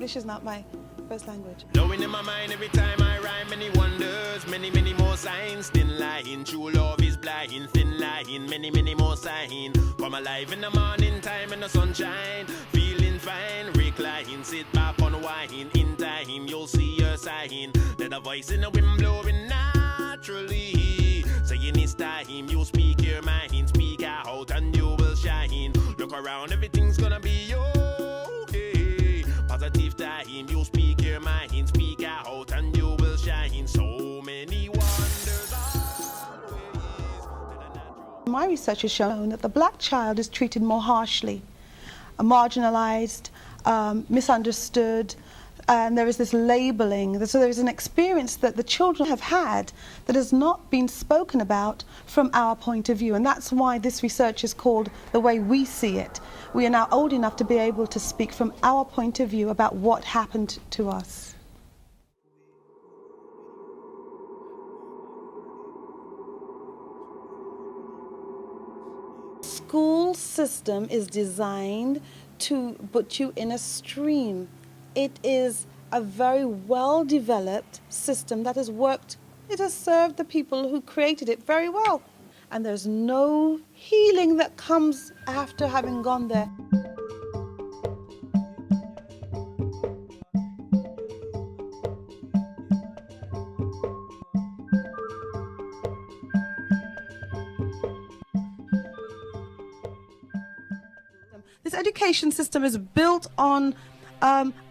English is not my first language. Knowing in my mind every time I rhyme, many wonders, many, many more signs. Thin line, true love is blind, thin line, many, many more signs. Come alive in the morning time in the sunshine, feeling fine, recline, sit back on wine. In time, you'll see your sign. Let a voice in the wind blowing naturally, saying it's time you speak your mind, speak out and you will shine. Look around, everything's gonna be okay. Positive time, you speak your mind, speak out and you will shine. So many wonders always. My research has shown that the black child is treated more harshly, marginalized, misunderstood, and there is this labeling. So there is an experience that the children have had that has not been spoken about from our point of view, and that's why this research is called The Way We See It. We are now old enough to be able to speak from our point of view about what happened to us. School system is designed to put you in a stream. It is a very well-developed system that has worked. It has served the people who created it very well. And there's no healing that comes after having gone there. This education system is built on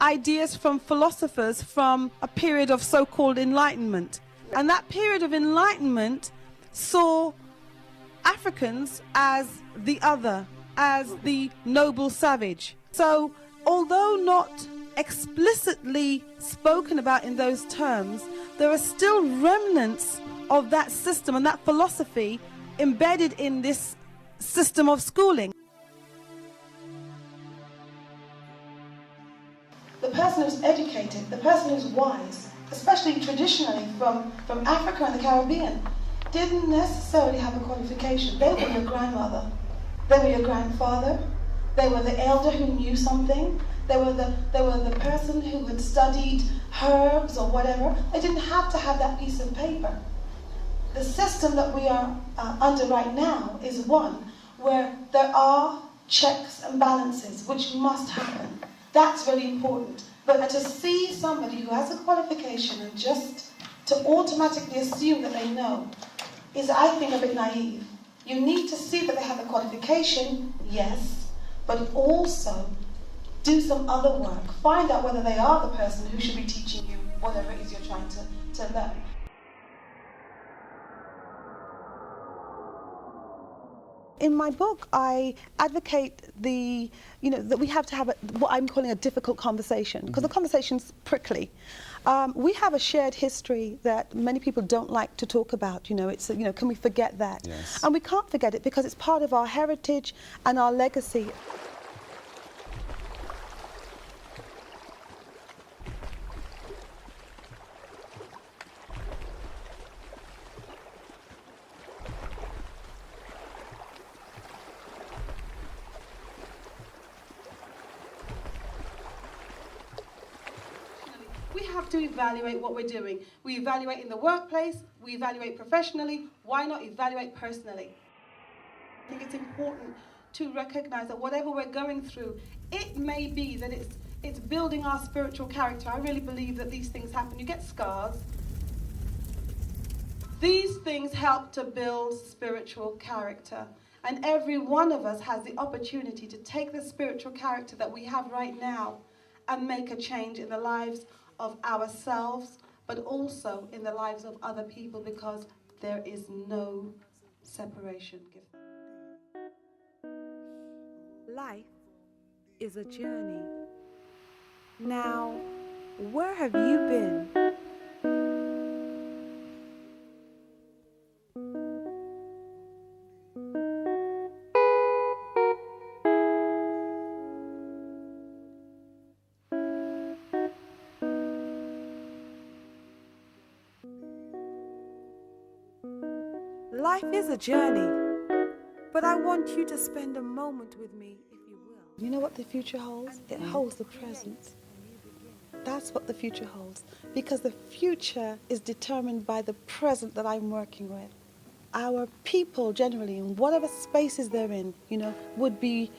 ideas from philosophers from a period of so-called enlightenment. And that period of enlightenment saw Africans as the other, as the noble savage. So although not explicitly spoken about in those terms, there are still remnants of that system and that philosophy embedded in this system of schooling. The person who's educated, the person who's wise, especially traditionally from Africa and the Caribbean, didn't necessarily have a qualification. They were your grandmother, they were your grandfather, they were the elder who knew something, they were the person who had studied herbs or whatever. They didn't have to have that piece of paper. The system that we are under right now is one where there are checks and balances which must happen. That's really important. But to see somebody who has a qualification and just to automatically assume that they know is, I think, a bit naive. You need to see that they have a qualification, yes, but also do some other work. Find out whether they are the person who should be teaching you whatever it is you're trying to learn. In my book, I advocate that we have to have what I'm calling a difficult conversation, because the conversation's prickly. We have a shared history that many people don't like to talk about. It's can we forget that? Yes. And we can't forget it because it's part of our heritage and our legacy. We have to evaluate what we're doing. We evaluate in the workplace, we evaluate professionally. Why not evaluate personally? I think it's important to recognize that whatever we're going through, it may be that it's building our spiritual character. I really believe that these things happen. You get scars. These things help to build spiritual character. And every one of us has the opportunity to take the spiritual character that we have right now and make a change in the lives of ourselves, but also in the lives of other people, because there is no separation. Life is a journey. Now, where have you been? Life is a journey, but I want you to spend a moment with me, if you will. You know what the future holds? It holds the present. that's what the future holds, because the future is determined by the present that I'm working with. Our people generally, in whatever spaces they're in, would be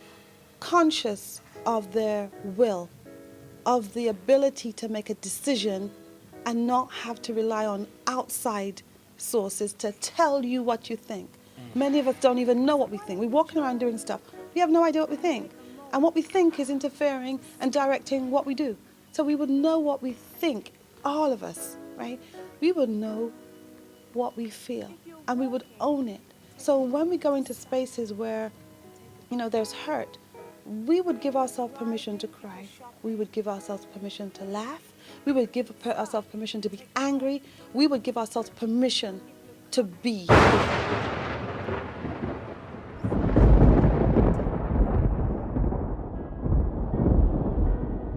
conscious of their will, of the ability to make a decision and not have to rely on outside sources to tell you what you think. Many of us don't even know what we think. We're walking around doing stuff. We have no idea what we think. And what we think is interfering and directing what we do. So we would know what we think, all of us, right? We would know what we feel and we would own it. So when we go into spaces where, there's hurt, we would give ourselves permission to cry. We would give ourselves permission to laugh. We would give ourselves permission to be angry. We would give ourselves permission to be.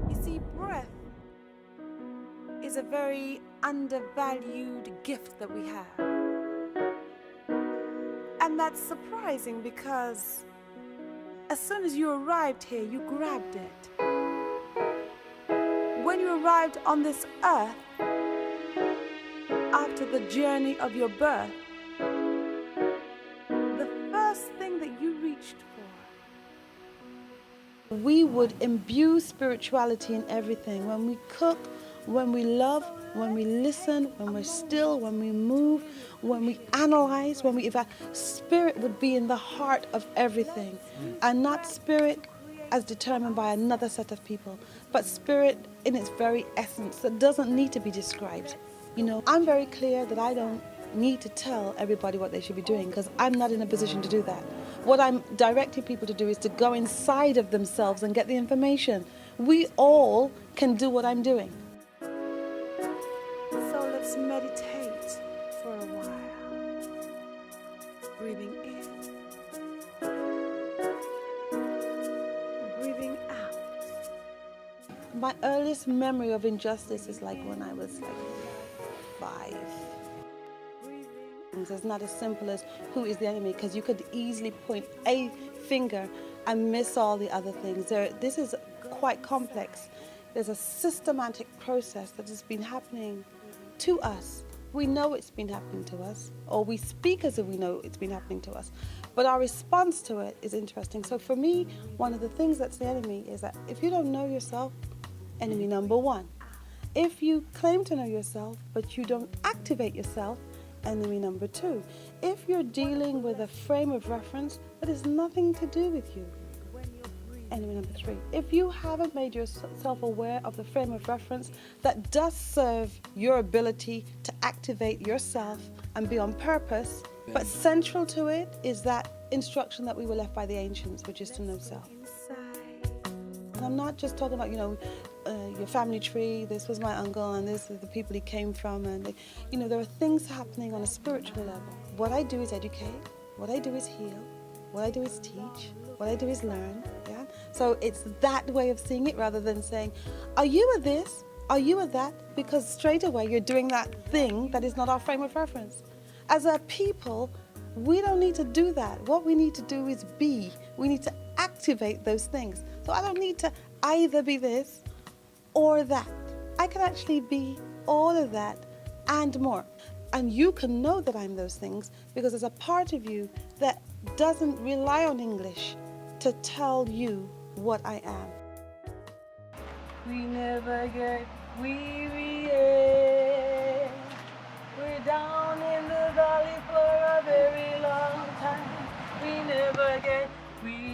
You see, breath is a very undervalued gift that we have. And that's surprising because as soon as you arrived here, you grabbed it. When you arrived on this earth, after the journey of your birth, the first thing that you reached for. We would imbue spirituality in everything. When we cook, when we love, when we listen, when we're still, when we move, when we analyze, when we evaluate, spirit would be in the heart of everything. And not spirit as determined by another set of people, but spirit in its very essence that doesn't need to be described. I'm very clear that I don't need to tell everybody what they should be doing because I'm not in a position to do that. What I'm directing people to do is to go inside of themselves and get the information. We all can do what I'm doing. So let's meditate for a while. Breathing in. Breathing out. My earliest memory of injustice is like when I was 5. It's not as simple as who is the enemy, because you could easily point a finger and miss all the other things. This is quite complex. There's a systematic process that has been happening to us. We know it's been happening to us, or we speak as if we know it's been happening to us, but our response to it is interesting. So for me, one of the things that's the enemy is that if you don't know yourself, enemy number 1. If you claim to know yourself, but you don't activate yourself, enemy number 2. If you're dealing with a frame of reference that has nothing to do with you, enemy number 3. If you haven't made yourself aware of the frame of reference that does serve your ability to activate yourself and be on purpose, but central to it is that instruction that we were left by the ancients, which is to know self. And I'm not just talking about, your family tree, this was my uncle and this is the people he came from, and there are things happening on a spiritual level. What I do is educate, what I do is heal, what I do is teach, what I do is learn. Yeah. So it's that way of seeing it rather than saying, are you a this, are you a that, because straight away you're doing that thing that is not our frame of reference. As a people, we don't need to do that. What we need to do is be. We need to activate those things. So I don't need to either be this or that. I can actually be all of that and more. And you can know that I'm those things because there's a part of you that doesn't rely on English to tell you what I am. We never get weary. We're down in the valley for a very long time. We never get weary.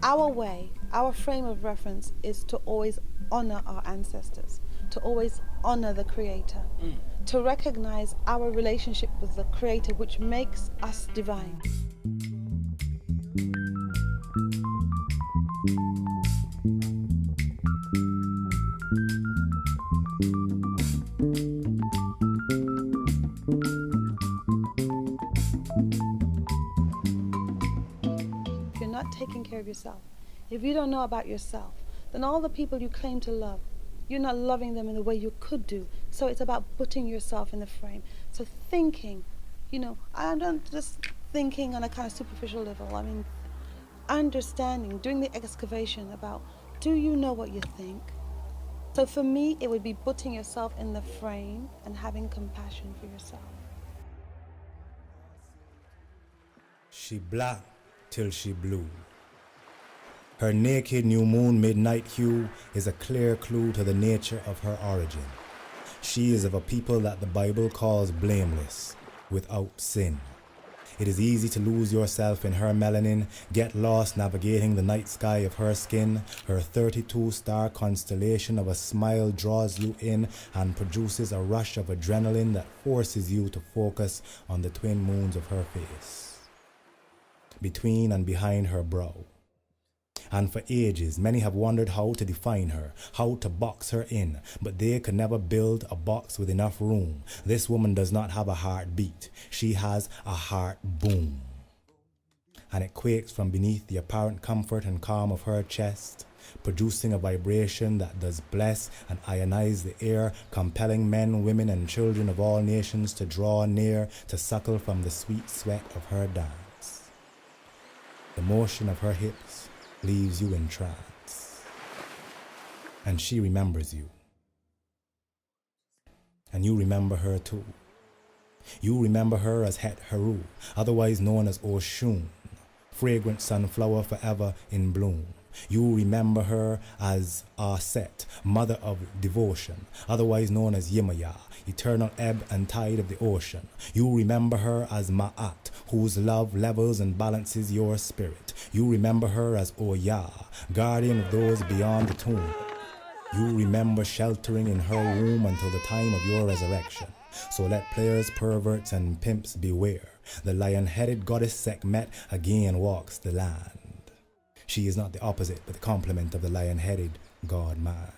Our way, our frame of reference is to always honor our ancestors, to always honor the Creator, to recognize our relationship with the Creator, which makes us divine. If you're not taking care of yourself, if you don't know about yourself, then all the people you claim to love, you're not loving them in the way you could do. So it's about putting yourself in the frame. So thinking, I'm not just thinking on a kind of superficial level. I mean, understanding, doing the excavation about, do you know what you think? So for me, it would be putting yourself in the frame and having compassion for yourself. She black till she blue. Her naked new moon midnight hue is a clear clue to the nature of her origin. She is of a people that the Bible calls blameless, without sin. It is easy to lose yourself in her melanin, get lost navigating the night sky of her skin. Her 32-star constellation of a smile draws you in and produces a rush of adrenaline that forces you to focus on the twin moons of her face, between and behind her brow. And for ages, many have wondered how to define her, how to box her in, but they could never build a box with enough room. This woman does not have a heartbeat. She has a heart boom. And it quakes from beneath the apparent comfort and calm of her chest, producing a vibration that does bless and ionize the air, compelling men, women, and children of all nations to draw near to suckle from the sweet sweat of her dance. The motion of her hips leaves you in trance. And she remembers you. And you remember her too. You remember her as Het Heru, otherwise known as Oshun, fragrant sunflower forever in bloom. You remember her as Aset, mother of devotion, otherwise known as Yimaya, eternal ebb and tide of the ocean. You remember her as Ma'at, whose love levels and balances your spirit. You remember her as Oya, guardian of those beyond the tomb. You remember sheltering in her womb until the time of your resurrection. So let players, perverts, and pimps beware. The lion-headed goddess Sekhmet again walks the land. She is not the opposite, but the complement of the lion-headed god-man.